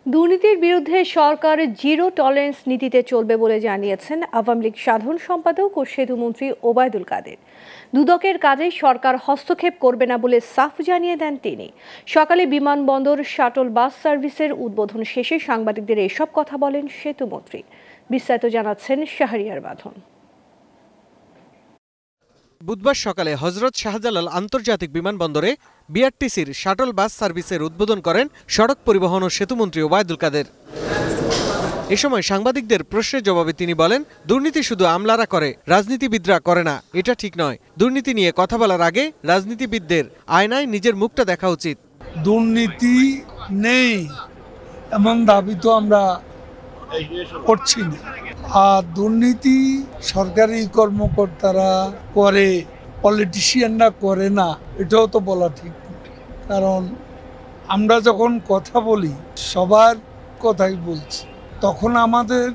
দুর্নীতির বিরুদ্ধে সরকার zero tolerance নীতিতে চলবে বলে জানিয়েছেন আওয়ামী লীগ সাধারণ সম্পাদক ও সেতুমন্ত্রী ওবায়দুল কাদের। দুদকের কাজে সরকার হস্তক্ষেপ করবে না বলে সাফ জানিয়ে দেন তিনি। সকালে বিমানবন্দর শাটল বাস সার্ভিসের উদ্বোধন শেষে সাংবাদিকদের এসব কথা বলেন সেতুমন্ত্রী। বিস্তারিত জানাচ্ছেন শাহরিয়ার বাঁধন। বুধবার সকালে হযরত শাহজালাল আন্তর্জাতিক বিমানবন্দরে বিআরটিসির শাটল বাস সার্ভিসের উদ্বোধন করেন সড়ক পরিবহন ও সেতুমন্ত্রী ওবায়দুল কাদের। এ সময় সাংবাদিকদের প্রশ্নের জবাবে তিনি বলেন, দুর্নীতি শুধু আমলারা করে, রাজনীতিবিদরা করে না, এটা ঠিক নয়। দুর্নীতি নিয়ে কথা বলার আগে রাজনীতিবিদদের আয়নায় নিজের মুখটা দেখা উচিত। দুর্নীতি নেই এমন দাবি তো আমরা করছি না। আর দুর্নীতি সরকারি কর্মকর্তারা করে, পলিটিশিয়ানরা করে না, এটাও তো বলা ঠিক না। কারণ আমরা যখন কথা বলি সবার কথাই বলছি, তখন আমাদের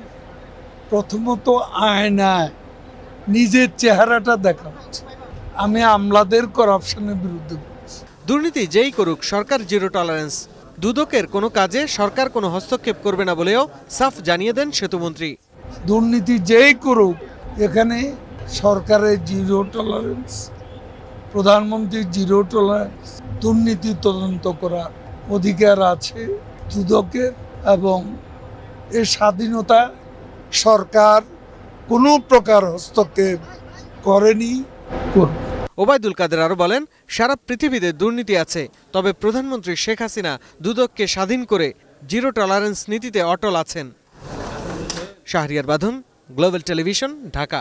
প্রথমত আয়নায় নিজের চেহারাটা দেখা হচ্ছে। আমি আমলাদের করাপশনের বিরুদ্ধে বলছি। দুর্নীতি যেই করুক, সরকার জিরো টলারেন্স। দুদকের কোনো কাজে সরকার কোনো হস্তক্ষেপ করবে না বলেও সাফ জানিয়ে দেন সেতুমন্ত্রী। দুর্নীতি যেই করুক, এখানে সরকারের জিরো টলারেন্স, প্রধানমন্ত্রীর জিরো টলারেন্স। দুর্নীতি তদন্ত করার অধিকার আছে দুদকের, এবং এর স্বাধীনতা সরকার কোনো প্রকার হস্তক্ষেপ করেনি, করবে। ওবায়দুল কাদের আরো বলেন, সারা পৃথিবীতে দুর্নীতি আছে, তবে প্রধানমন্ত্রী শেখ হাসিনা দুদককে স্বাধীন করে জিরো টলারেন্স নীতিতে অটল আছেন। শাহরিয়ার বাঁধন, গ্লোবাল টেলিভিশন, ঢাকা।